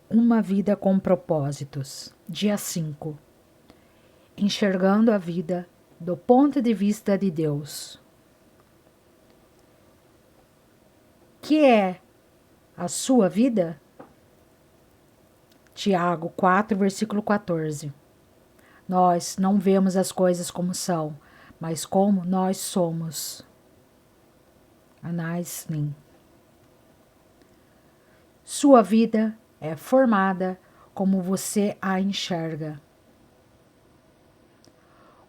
Uma vida com propósitos. Dia 5. Enxergando a vida do ponto de vista de Deus. Que é a sua vida? Tiago 4, versículo 14. Nós não vemos as coisas como são, mas como nós somos. Anais Nin. Sua vida é formada como você a enxerga.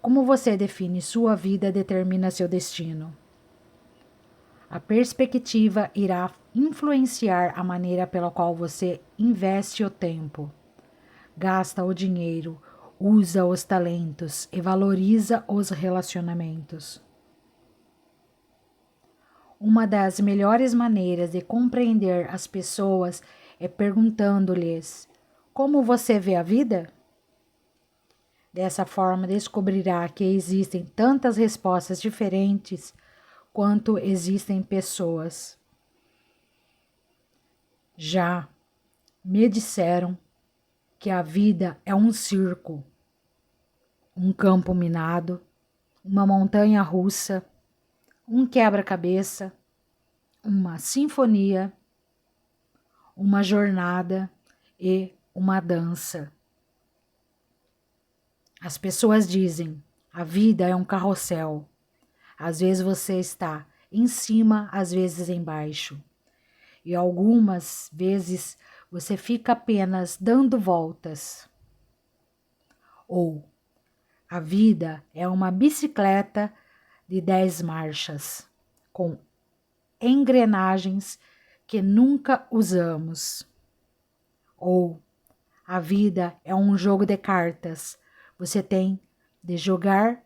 Como você define sua vida determina seu destino. A perspectiva irá influenciar a maneira pela qual você investe o tempo, gasta o dinheiro, usa os talentos e valoriza os relacionamentos. Uma das melhores maneiras de compreender as pessoas é perguntando-lhes: como você vê a vida? Dessa forma, descobrirá que existem tantas respostas diferentes quanto existem pessoas. Já me disseram que a vida é um circo, um campo minado, uma montanha russa, um quebra-cabeça, uma sinfonia, uma jornada e uma dança. As pessoas dizem: a vida é um carrossel. Às vezes você está em cima, às vezes embaixo. E algumas vezes você fica apenas dando voltas. Ou a vida é uma bicicleta de 10 marchas, com engrenagens que nunca usamos. Ou a vida é um jogo de cartas. Você tem de jogar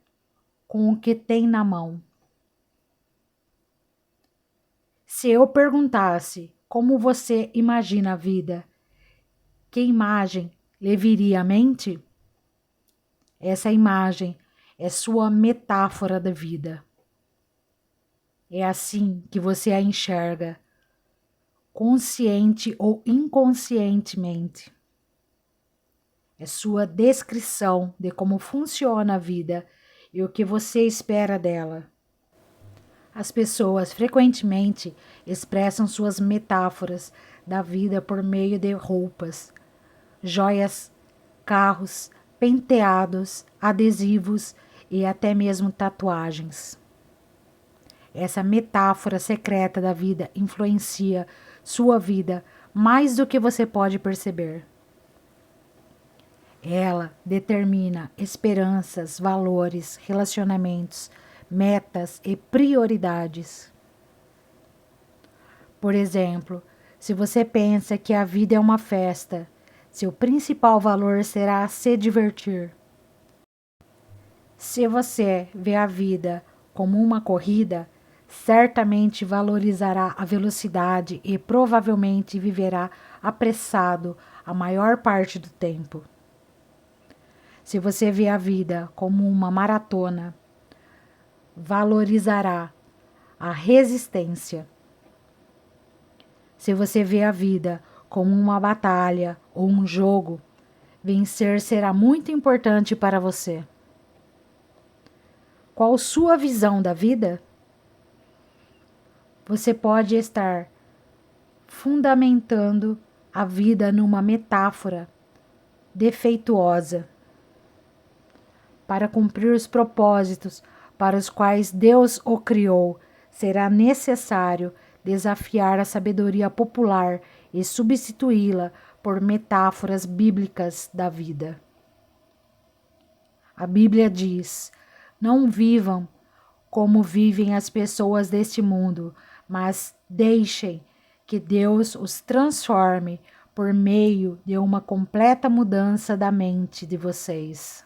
com o que tem na mão. Se eu perguntasse como você imagina a vida, que imagem lhe viria à mente? Essa imagem é sua metáfora da vida. É assim que você a enxerga, consciente ou inconscientemente. É sua descrição de como funciona a vida e o que você espera dela. As pessoas frequentemente expressam suas metáforas da vida por meio de roupas, joias, carros, penteados, adesivos e até mesmo tatuagens. Essa metáfora secreta da vida influencia sua vida mais do que você pode perceber. Ela determina esperanças, valores, relacionamentos, metas e prioridades. Por exemplo, se você pensa que a vida é uma festa, seu principal valor será se divertir. Se você vê a vida como uma corrida, certamente valorizará a velocidade e provavelmente viverá apressado a maior parte do tempo. Se você vê a vida como uma maratona, valorizará a resistência. Se você vê a vida como uma batalha ou um jogo, vencer será muito importante para você. Qual sua visão da vida? Você pode estar fundamentando a vida numa metáfora defeituosa. Para cumprir os propósitos para os quais Deus o criou, será necessário desafiar a sabedoria popular e substituí-la por metáforas bíblicas da vida. A Bíblia diz: não vivam como vivem as pessoas deste mundo, mas deixem que Deus os transforme por meio de uma completa mudança da mente de vocês.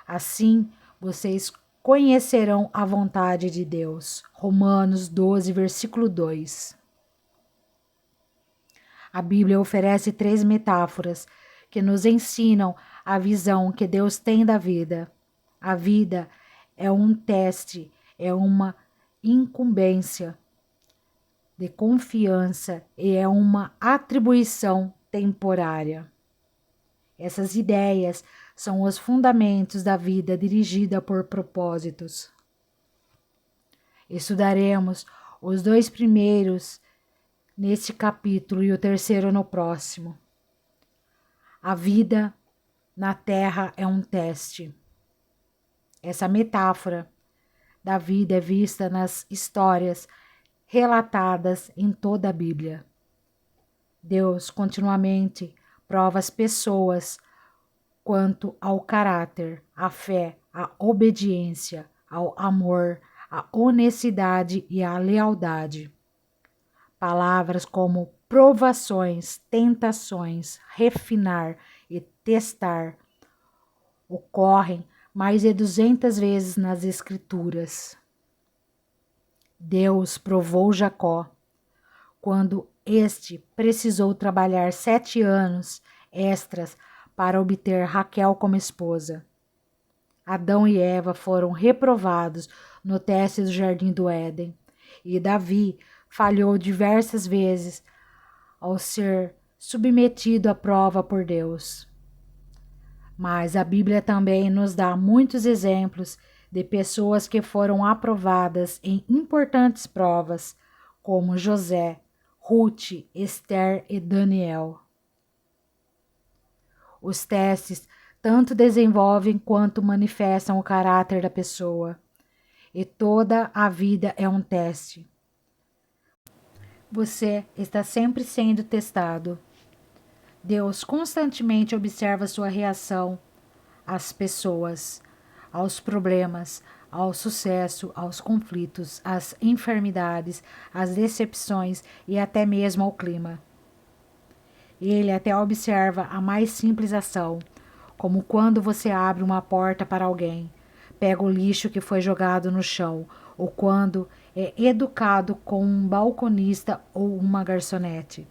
Assim, vocês conhecerão a vontade de Deus. Romanos 12, versículo 2. A Bíblia oferece 3 metáforas que nos ensinam a visão que Deus tem da vida. A vida é um teste, é uma incumbência de confiança e é uma atribuição temporária. Essas ideias são os fundamentos da vida dirigida por propósitos. Estudaremos os 2 primeiros neste capítulo e o 3º no próximo. A vida na Terra é um teste. Essa metáfora da vida é vista nas histórias relatadas em toda a Bíblia. Deus continuamente prova as pessoas quanto ao caráter, à fé, à obediência, ao amor, à honestidade e à lealdade. Palavras como provações, tentações, refinar e testar ocorrem mais de 200 vezes nas Escrituras. Deus provou Jacó quando este precisou trabalhar 7 anos extras para obter Raquel como esposa. Adão e Eva foram reprovados no teste do Jardim do Éden, e Davi falhou diversas vezes ao ser submetido à prova por Deus. Mas a Bíblia também nos dá muitos exemplos de pessoas que foram aprovadas em importantes provas, como José, Ruth, Esther e Daniel. Os testes tanto desenvolvem quanto manifestam o caráter da pessoa, e toda a vida é um teste. Você está sempre sendo testado. Deus constantemente observa sua reação às pessoas, aos problemas, ao sucesso, aos conflitos, às enfermidades, às decepções e até mesmo ao clima. Ele até observa a mais simples ação, como quando você abre uma porta para alguém, pega o lixo que foi jogado no chão, ou quando é educado com um balconista ou uma garçonete.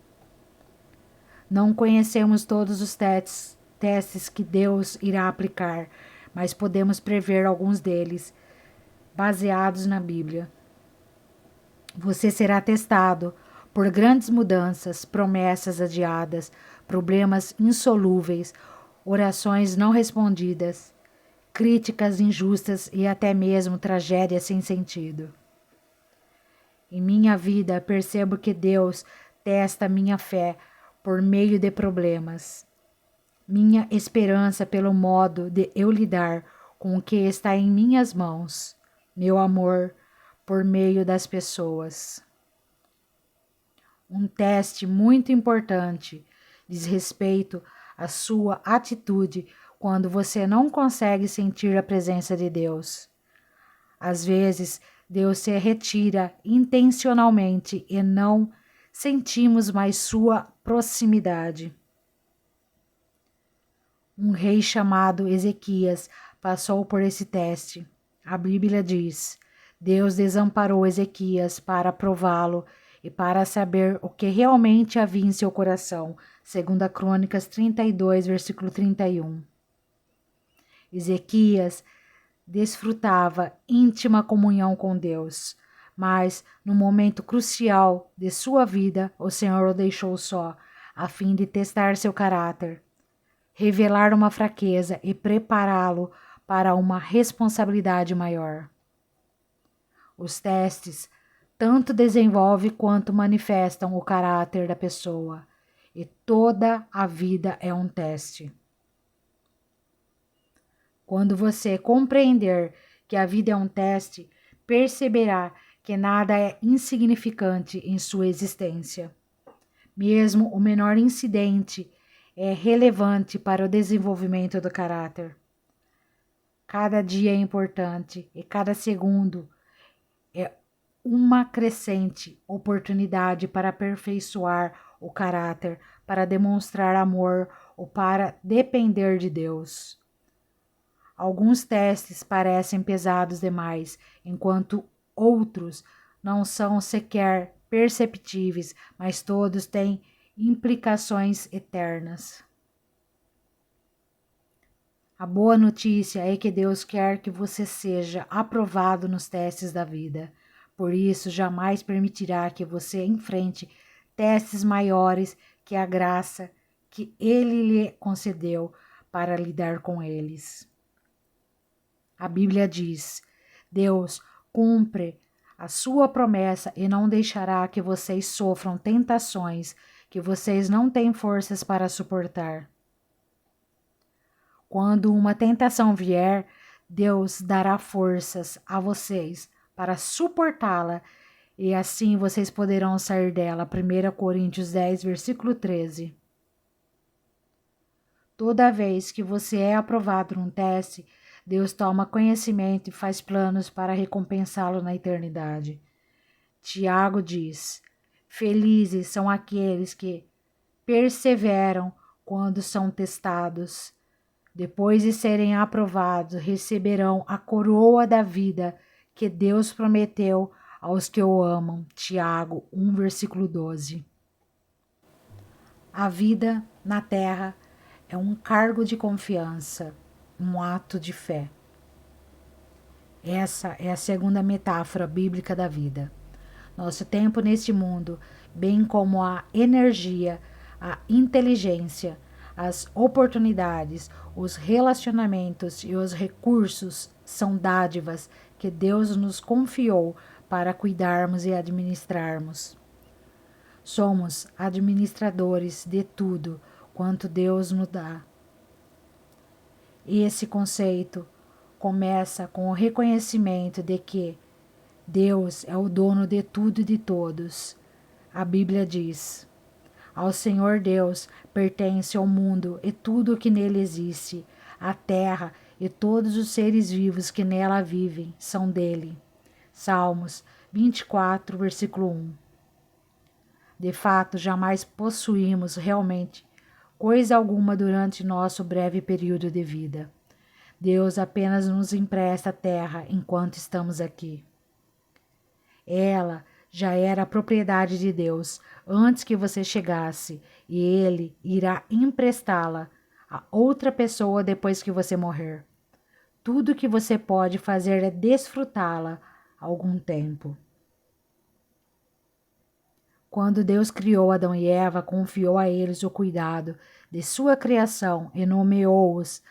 Não conhecemos todos os testes que Deus irá aplicar, mas podemos prever alguns deles, baseados na Bíblia. Você será testado por grandes mudanças, promessas adiadas, problemas insolúveis, orações não respondidas, críticas injustas e até mesmo tragédias sem sentido. Em minha vida, percebo que Deus testa minha fé por meio de problemas, minha esperança pelo modo de eu lidar com o que está em minhas mãos, meu amor por meio das pessoas. Um teste muito importante diz respeito à sua atitude quando você não consegue sentir a presença de Deus. Às vezes, Deus se retira intencionalmente e não sentimos mais sua proximidade. Um rei chamado Ezequias passou por esse teste. A Bíblia diz: Deus desamparou Ezequias para prová-lo e para saber o que realmente havia em seu coração. 2 Crônicas 32, versículo 31. Ezequias desfrutava íntima comunhão com Deus, mas no momento crucial de sua vida, o Senhor o deixou só, a fim de testar seu caráter, revelar uma fraqueza e prepará-lo para uma responsabilidade maior. Os testes tanto desenvolvem quanto manifestam o caráter da pessoa, e toda a vida é um teste. Quando você compreender que a vida é um teste, perceberá que nada é insignificante em sua existência. Mesmo o menor incidente é relevante para o desenvolvimento do caráter. Cada dia é importante e cada segundo é uma crescente oportunidade para aperfeiçoar o caráter, para demonstrar amor ou para depender de Deus. Alguns testes parecem pesados demais, enquanto outros não são sequer perceptíveis, mas todos têm implicações eternas. A boa notícia é que Deus quer que você seja aprovado nos testes da vida. Por isso, jamais permitirá que você enfrente testes maiores que a graça que ele lhe concedeu para lidar com eles. A Bíblia diz: Deus cumpre a sua promessa e não deixará que vocês sofram tentações que vocês não têm forças para suportar. Quando uma tentação vier, Deus dará forças a vocês para suportá-la e assim vocês poderão sair dela. 1 Coríntios 10, versículo 13. Toda vez que você é aprovado num teste, Deus toma conhecimento e faz planos para recompensá-lo na eternidade. Tiago diz: felizes são aqueles que perseveram quando são testados. Depois de serem aprovados, receberão a coroa da vida que Deus prometeu aos que o amam. Tiago 1, versículo 12. A vida na terra é um cargo de confiança, um ato de fé. Essa é a segunda metáfora bíblica da vida. Nosso tempo neste mundo, bem como a energia, a inteligência, as oportunidades, os relacionamentos e os recursos são dádivas que Deus nos confiou para cuidarmos e administrarmos. Somos administradores de tudo quanto Deus nos dá. Esse conceito começa com o reconhecimento de que Deus é o dono de tudo e de todos. A Bíblia diz: ao Senhor Deus pertence o mundo e tudo o que nele existe, a terra e todos os seres vivos que nela vivem são dele. Salmos 24, versículo 1. De fato, jamais possuímos realmente coisa alguma durante nosso breve período de vida. Deus apenas nos empresta a terra enquanto estamos aqui. Ela já era a propriedade de Deus antes que você chegasse e Ele irá emprestá-la a outra pessoa depois que você morrer. Tudo que você pode fazer é desfrutá-la algum tempo. Quando Deus criou Adão e Eva, confiou a eles o cuidado de sua criação e nomeou-os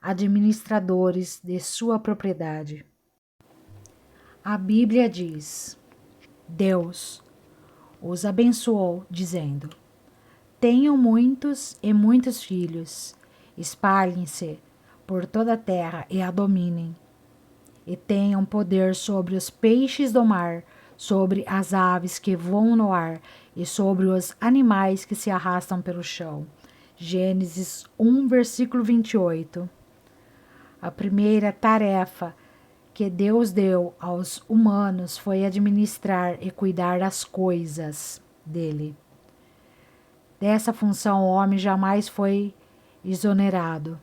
administradores de sua propriedade. A Bíblia diz: Deus os abençoou, dizendo: tenham muitos e muitos filhos, espalhem-se por toda a terra e a dominem, e tenham poder sobre os peixes do mar, sobre as aves que voam no ar e sobre os animais que se arrastam pelo chão. Gênesis 1, versículo 28. A primeira tarefa que Deus deu aos humanos foi administrar e cuidar das coisas dele. Dessa função, o homem jamais foi exonerado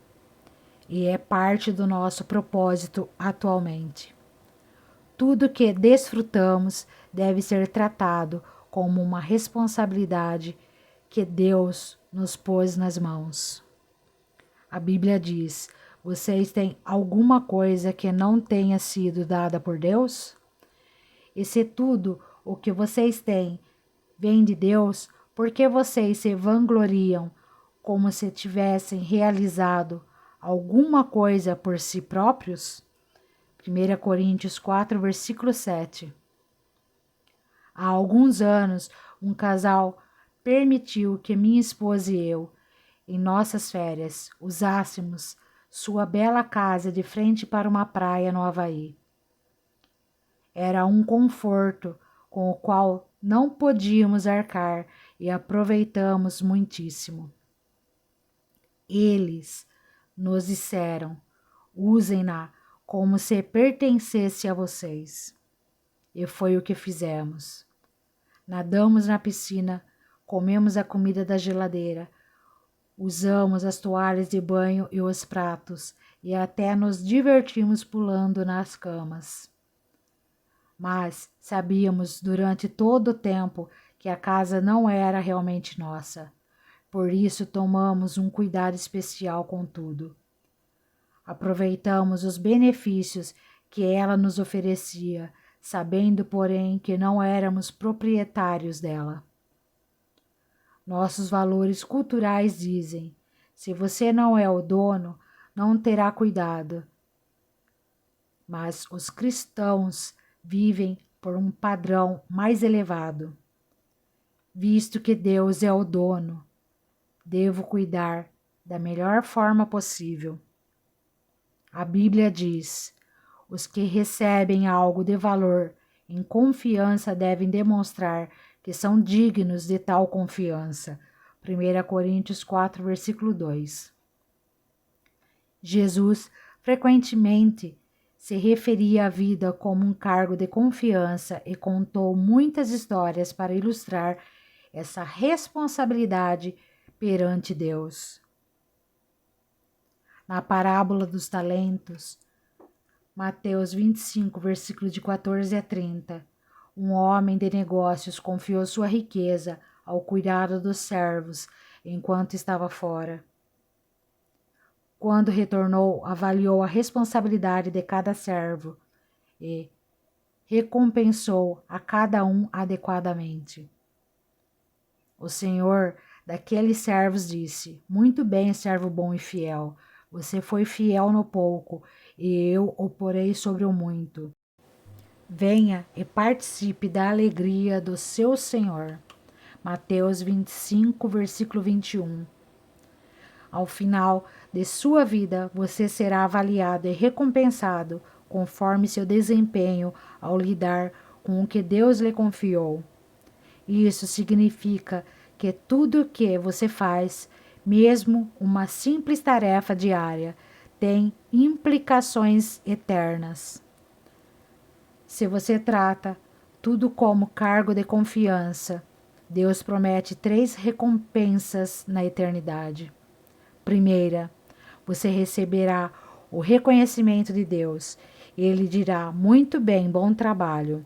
e é parte do nosso propósito atualmente. Tudo que desfrutamos deve ser tratado como uma responsabilidade que Deus nos pôs nas mãos. A Bíblia diz: vocês têm alguma coisa que não tenha sido dada por Deus? E se tudo o que vocês têm vem de Deus, por que vocês se vangloriam como se tivessem realizado alguma coisa por si próprios? 1 Coríntios 4, versículo 7. Há alguns anos, um casal permitiu que minha esposa e eu, em nossas férias, usássemos sua bela casa de frente para uma praia no Havaí. Era um conforto com o qual não podíamos arcar e aproveitamos muitíssimo. Eles nos disseram: usem-na como se pertencesse a vocês. E foi o que fizemos. Nadamos na piscina, comemos a comida da geladeira, usamos as toalhas de banho e os pratos e até nos divertimos pulando nas camas. Mas sabíamos durante todo o tempo que a casa não era realmente nossa. Por isso tomamos um cuidado especial com tudo. Aproveitamos os benefícios que ela nos oferecia, sabendo, porém, que não éramos proprietários dela. Nossos valores culturais dizem: se você não é o dono, não terá cuidado. Mas os cristãos vivem por um padrão mais elevado. Visto que Deus é o dono, devo cuidar da melhor forma possível. A Bíblia diz: os que recebem algo de valor em confiança devem demonstrar que são dignos de tal confiança. 1 Coríntios 4, versículo 2. Jesus frequentemente se referia à vida como um cargo de confiança e contou muitas histórias para ilustrar essa responsabilidade perante Deus. Na parábola dos talentos, Mateus 25, versículo de 14 a 30, um homem de negócios confiou sua riqueza ao cuidado dos servos enquanto estava fora. Quando retornou, avaliou a responsabilidade de cada servo e recompensou a cada um adequadamente. O Senhor daqueles servos disse: muito bem, servo bom e fiel. Você foi fiel no pouco, e eu o porei sobre o muito. Venha e participe da alegria do seu Senhor. Mateus 25, versículo 21. Ao final de sua vida, você será avaliado e recompensado conforme seu desempenho ao lidar com o que Deus lhe confiou. Isso significa que tudo o que você faz, mesmo uma simples tarefa diária, tem implicações eternas. Se você trata tudo como cargo de confiança, Deus promete 3 recompensas na eternidade. Primeira, você receberá o reconhecimento de Deus. Ele dirá: muito bem, bom trabalho.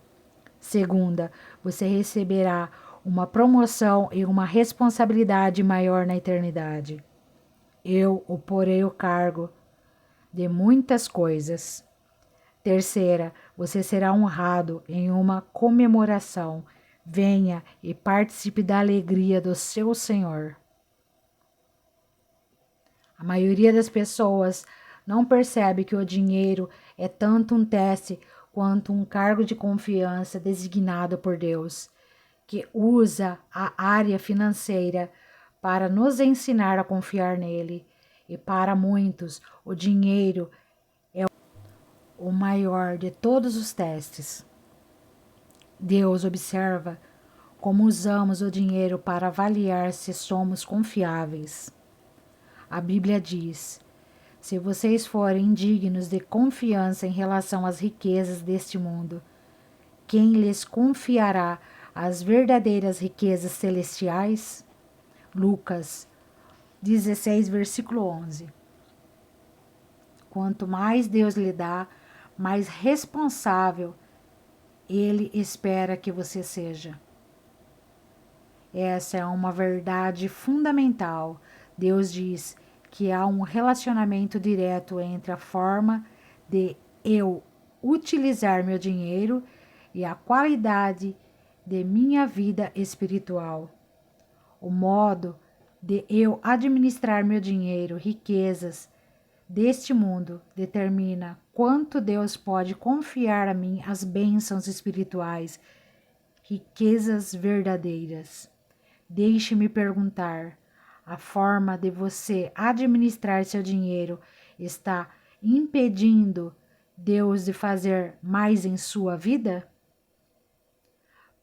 Segunda, você receberá uma promoção e uma responsabilidade maior na eternidade. Eu o porei o cargo de muitas coisas. Terceira, você será honrado em uma comemoração. Venha e participe da alegria do seu Senhor. A maioria das pessoas não percebe que o dinheiro é tanto um teste quanto um cargo de confiança designado por Deus, que usa a área financeira para nos ensinar a confiar nele. E para muitos, o dinheiro é o maior de todos os testes. Deus observa como usamos o dinheiro para avaliar se somos confiáveis. A Bíblia diz: se vocês forem dignos de confiança em relação às riquezas deste mundo, quem lhes confiará as verdadeiras riquezas celestiais? Lucas 16, versículo 11. Quanto mais Deus lhe dá, mais responsável Ele espera que você seja. Essa é uma verdade fundamental. Deus diz que há um relacionamento direto entre a forma de eu utilizar meu dinheiro e a qualidade de minha vida espiritual. O modo de eu administrar meu dinheiro, riquezas deste mundo, determina quanto Deus pode confiar a mim as bênçãos espirituais, riquezas verdadeiras. Deixe-me perguntar: a forma de você administrar seu dinheiro está impedindo Deus de fazer mais em sua vida?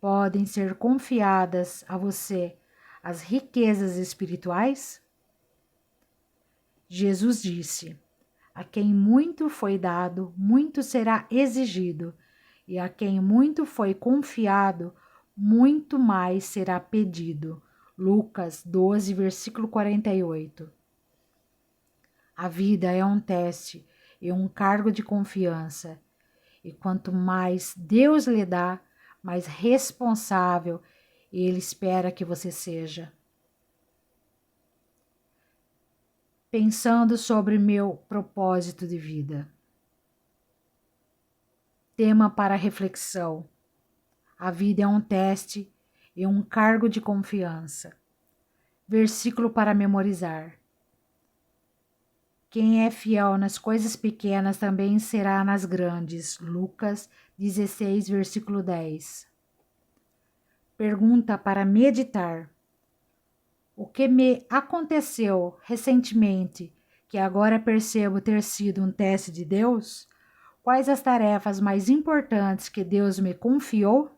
Podem ser confiadas a você as riquezas espirituais? Jesus disse: a quem muito foi dado, muito será exigido, e a quem muito foi confiado, muito mais será pedido. Lucas 12, versículo 48. A vida é um teste e um cargo de confiança, e quanto mais Deus lhe dá, mais responsável Ele espera que você seja. Pensando sobre meu propósito de vida. Tema para reflexão: a vida é um teste e um cargo de confiança. Versículo para memorizar. Quem é fiel nas coisas pequenas também será nas grandes. Lucas 16, versículo 10. Pergunta para meditar. O que me aconteceu recentemente, que agora percebo ter sido um teste de Deus? Quais as tarefas mais importantes que Deus me confiou?